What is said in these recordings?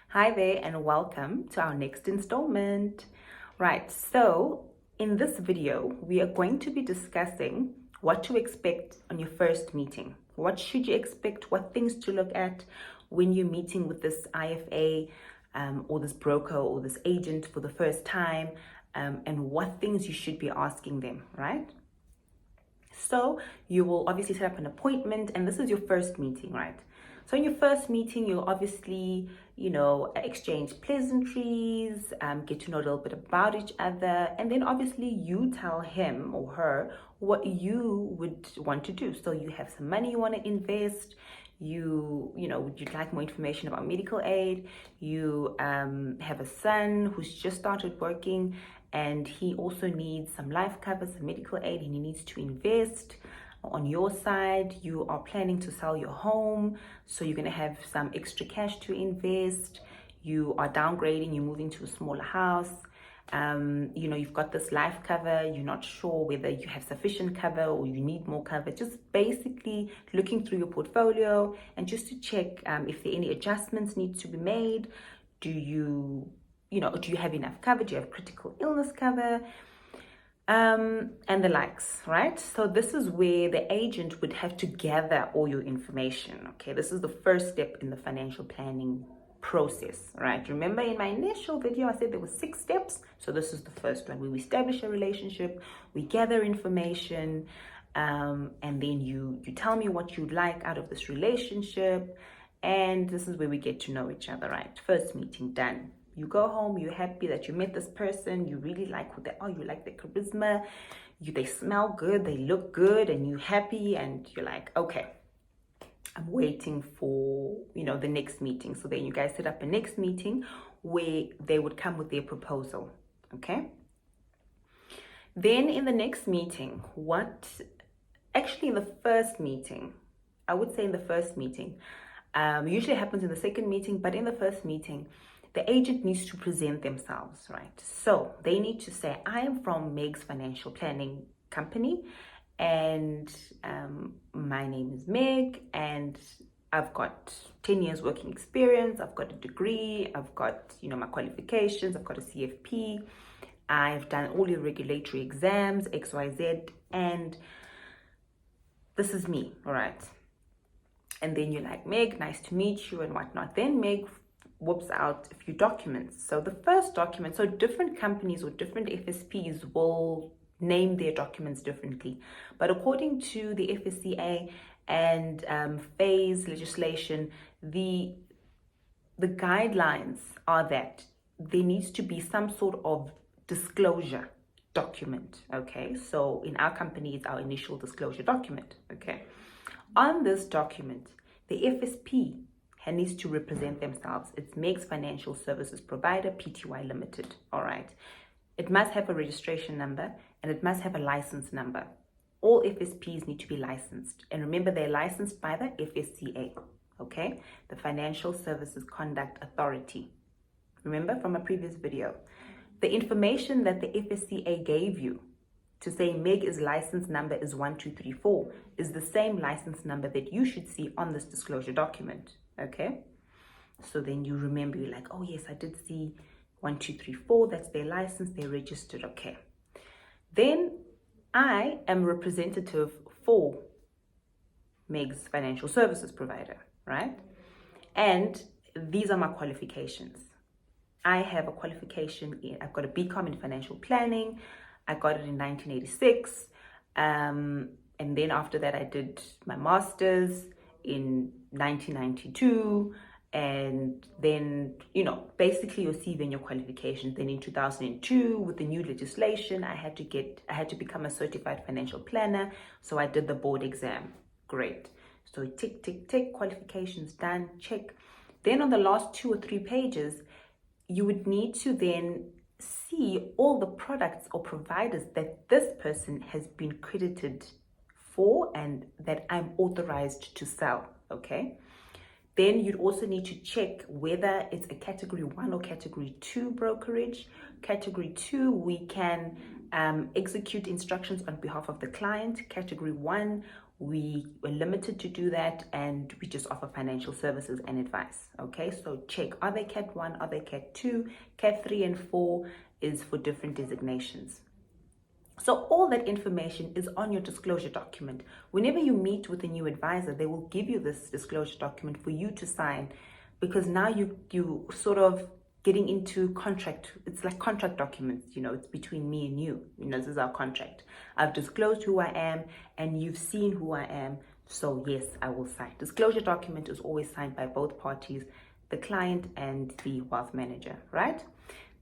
Hi there and welcome to our next installment. Right, so in this video, we are going to be discussing what to expect on your first meeting. What should you expect? What things to look at when you're meeting with this IFA or this broker or this agent for the first time, and what things you should be asking them, right? So you will obviously set up an appointment, and this is your first meeting, right? So in your first meeting, you'll obviously, exchange pleasantries, get to know a little bit about each other, and then obviously you tell him or her what you would want to do. So you have some money you want to invest. Would you like more information about medical aid? You have a son who's just started working, and he also needs some life cover, some medical aid, and he needs to invest. On your side, you are planning to sell your home, so you're going to have some extra cash to invest. You are downgrading, you're moving to a smaller house. You've got this life cover, you're not sure whether you have sufficient cover or you need more cover. Just basically looking through your portfolio and just to check if there are any adjustments need to be made. Do you have enough cover? Do you have critical illness cover? And the likes, right? So this is where the agent would have to gather all your information. Okay, this is the first step in the financial planning process, right? Remember in my initial video, I said there were 6 steps. So this is the first one, where we establish a relationship, we gather information, and then you tell me what you'd like out of this relationship. And this is where we get to know each other, right? First meeting done. You go home, you're happy that you met this person, you really like who they are, you like their charisma, they smell good, they look good, and you're happy, and you're like, okay, I'm waiting for, the next meeting. So then you guys set up a next meeting where they would come with their proposal, okay? Then in the next meeting, in the first meeting, I would say in the first meeting, usually happens in the second meeting, but in the first meeting, the agent needs to present themselves, right? So they need to say, I am from Meg's Financial Planning Company, and my name is Meg, and I've got 10 years working experience. I've got a degree. I've got, my qualifications. I've got a CFP. I've done all your regulatory exams, XYZ, and this is me, all right? And then you're like, Meg, nice to meet you and whatnot. Then Meg whoops out a few documents. So the first document, so different companies or different FSPs will name their documents differently. But according to the FSCA and FAIS legislation, the guidelines are that there needs to be some sort of disclosure document, okay? So in our company, it's our initial disclosure document, okay? On this document, the FSP needs to represent themselves. It's Meg's Financial Services Provider, Pty Limited, all right? It must have a registration number and it must have a license number. All FSPs need to be licensed. And remember, they're licensed by the FSCA, okay? The Financial Services Conduct Authority. Remember from a previous video, the information that the FSCA gave you to say Meg's license number is 1234 is the same license number that you should see on this disclosure document, okay? So then you remember, you're like, oh yes, I did see 1234, that's their license, they're registered, okay. Then I am representative for Meg's Financial Services Provider, right? And these are my qualifications. I have a qualification I've got a BCom in financial planning. I got it in 1986. And then after that, I did my master's in 1992. And then, basically your CV and your qualifications. Then in 2002, with the new legislation, I had to become a certified financial planner. So I did the board exam. Great. So tick, tick, tick, qualifications done, check. Then on the last 2 or 3 pages, you would need to then see all the products or providers that this person has been credited for and that I'm authorized to sell, okay? Then you'd also need to check whether it's a category 1 or category 2 brokerage. Category 2, we can execute instructions on behalf of the client. Category 1, We were limited to do that, and we just offer financial services and advice. Okay, so check, are they Cat 1, are they Cat 2? Cat 3 and 4 is for different designations. So all that information is on your disclosure document. Whenever you meet with a new advisor, they will give you this disclosure document for you to sign, because now you sort of getting into contract. It's like contract documents, it's between me and you. This is our contract. I've disclosed who I am and you've seen who I am. So yes, I will sign. Disclosure document is always signed by both parties, the client and the wealth manager, right?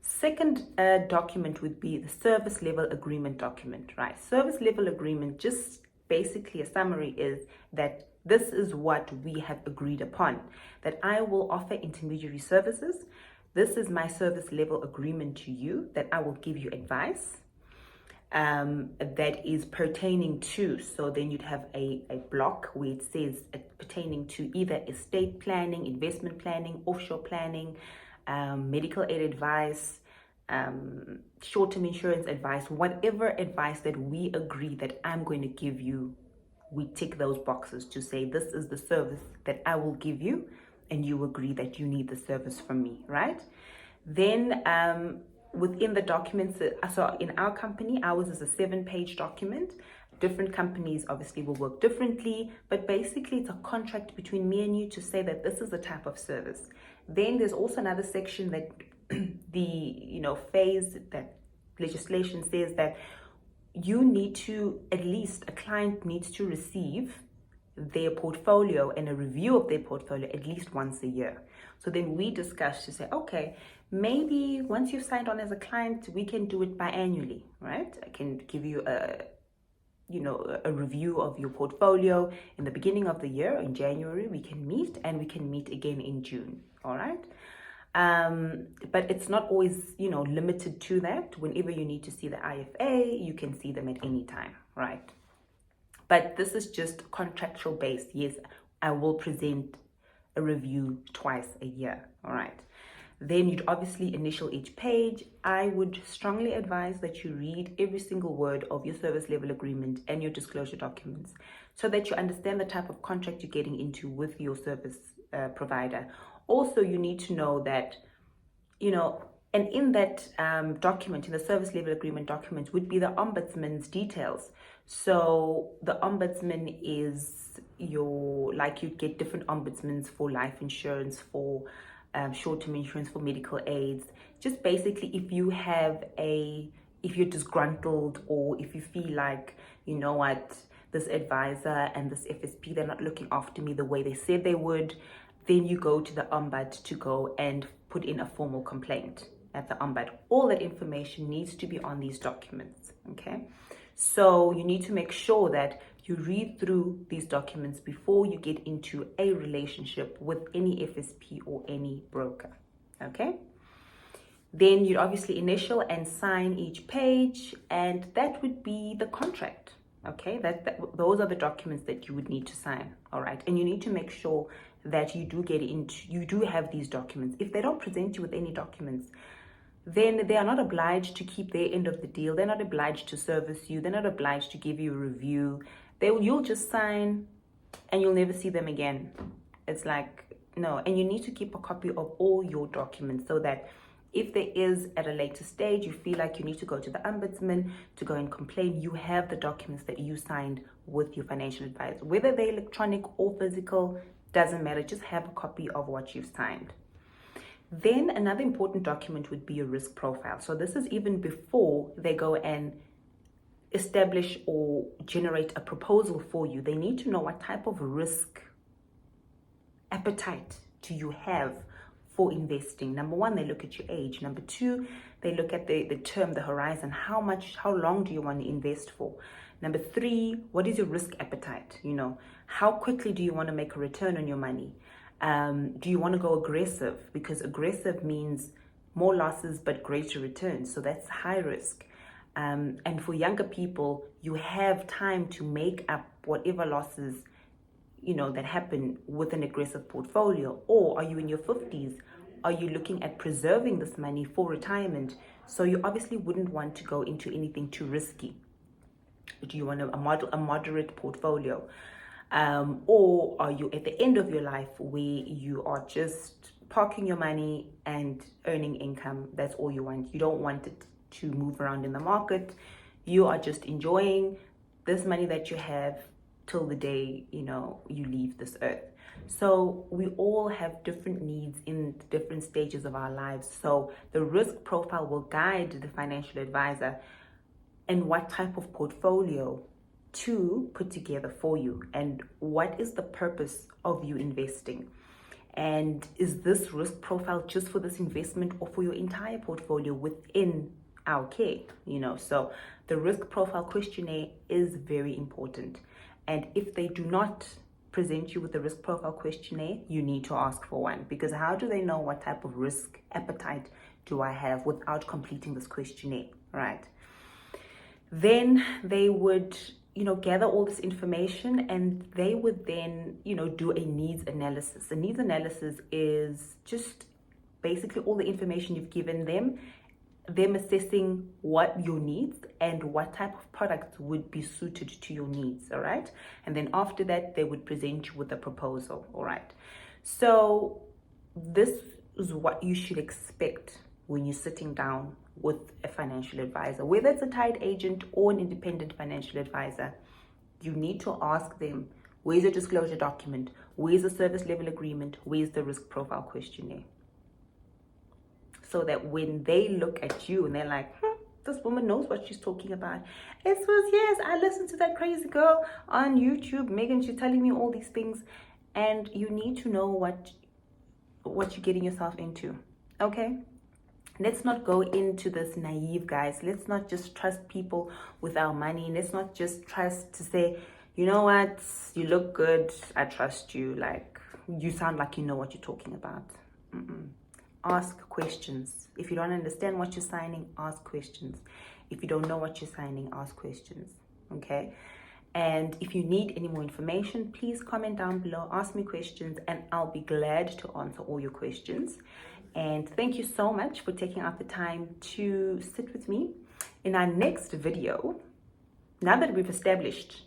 Second document would be the service level agreement document, right? Service level agreement, just basically a summary, is that this is what we have agreed upon, that I will offer intermediary services. This is my service level agreement to you, that I will give you advice that is pertaining to. So then you'd have a block where it says pertaining to either estate planning, investment planning, offshore planning, medical aid advice, short-term insurance advice, whatever advice that we agree that I'm going to give you. We tick those boxes to say this is the service that I will give you, and you agree that you need the service from me, right? Then within the documents, so in our company, ours is a 7-page document. Different companies obviously will work differently, but basically it's a contract between me and you to say that this is the type of service. Then there's also another section that the FAIS, that legislation says that you need to, at least a client needs to receive their portfolio and a review of their portfolio at least once a year. So then we discuss to say, okay, maybe once you've signed on as a client, we can do it biannually, right? I can give you a review of your portfolio in the beginning of the year. In January we can meet, and we can meet again in June. All right. But it's not always limited to that. Whenever you need to see the IFA, you can see them at any time, right? But this is just contractual based. Yes, I will present a review twice a year. All right. Then you'd obviously initial each page. I would strongly advise that you read every single word of your service level agreement and your disclosure documents, so that you understand the type of contract you're getting into with your service provider. Also, you need to know that, and in that document, in the service level agreement document, would be the ombudsman's details. So the ombudsman is you'd get different ombudsmans for life insurance, for short-term insurance, for medical aids. Just basically, if you're disgruntled, or if you feel like, this advisor and this FSP, they're not looking after me the way they said they would, then you go to the ombud to go and put in a formal complaint at the ombud. All that information needs to be on these documents, okay? So you need to make sure that you read through these documents before you get into a relationship with any FSP or any broker, okay? Then you'd obviously initial and sign each page, and that would be the contract, okay? Those are the documents that you would need to sign, all right? And you need to make sure that you do have these documents. If they don't present you with any documents, then they are not obliged to keep their end of the deal. They're not obliged to service you. They're not obliged to give you a review. You'll just sign and you'll never see them again. It's like, no. And you need to keep a copy of all your documents, so that if there is at a later stage, you feel like you need to go to the ombudsman to go and complain, you have the documents that you signed with your financial advisor. Whether they're electronic or physical, doesn't matter. Just have a copy of what you've signed. Then another important document would be a risk profile. So this is even before they go and establish or generate a proposal for you. They need to know what type of risk appetite do you have for investing. Number one, they look at your age. Number two, they look at the term, the horizon. How long do you want to invest for? Number three, what is your risk appetite? How quickly do you want to make a return on your money? Do you want to go aggressive? Because aggressive means more losses but greater returns. So that's high risk. And for younger people, you have time to make up whatever losses, that happen with an aggressive portfolio. Or are you in your 50s? Are you looking at preserving this money for retirement? So you obviously wouldn't want to go into anything too risky. Do you want a moderate portfolio? Or are you at the end of your life where you are just parking your money and earning income? That's all you want. You don't want it to move around in the market. You are just enjoying this money that you have till the day, you leave this earth. So we all have different needs in different stages of our lives. So the risk profile will guide the financial advisor and what type of portfolio to put together for you, and what is the purpose of you investing, and is this risk profile just for this investment or for your entire portfolio within our care. So the risk profile questionnaire is very important, and if they do not present you with the risk profile questionnaire, you need to ask for one, because how do they know what type of risk appetite do I have without completing this questionnaire, right? Then they would gather all this information, and they would then do a needs analysis. A needs analysis is just basically all the information you've given them assessing what your needs and what type of products would be suited to your needs. All right, and then after that they would present you with a proposal. All right, so this is what you should expect when you're sitting down with a financial advisor, whether it's a tied agent or an independent financial advisor. You need to ask them, where's the disclosure document? Where's the service level agreement? Where's the risk profile questionnaire? So that when they look at you and they're like, this woman knows what she's talking about. It was, yes, I listened to that crazy girl on YouTube, Megan, she's telling me all these things. And you need to know what you're getting yourself into, okay? Let's not go into this naive, guys. Let's not just trust people with our money. Let's not just trust to say, you know what, you look good, I trust you. Like, you sound like you know what you're talking about. Ask questions. If you don't understand what you're signing, ask questions. If you don't know what you're signing, ask questions, okay? And if you need any more information, please comment down below, ask me questions, and I'll be glad to answer all your questions. And thank you so much for taking out the time to sit with me. In our next video, now that we've established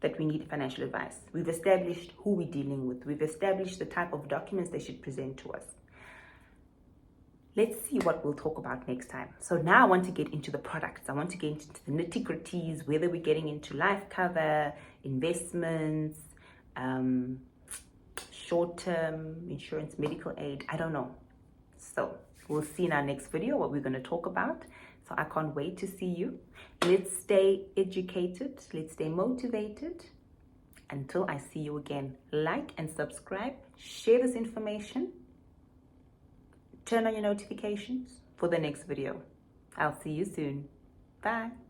that we need financial advice, we've established who we're dealing with, we've established the type of documents they should present to us, let's see what we'll talk about next time. So now I want to get into the products. I want to get into the nitty-gritties, whether we're getting into life cover, investments, short-term insurance, medical aid, I don't know. So we'll see in our next video what we're going to talk about. So I can't wait to see you. Let's stay educated. Let's stay motivated. Until I see you again, like and subscribe. Share this information. Turn on your notifications for the next video. I'll see you soon. Bye.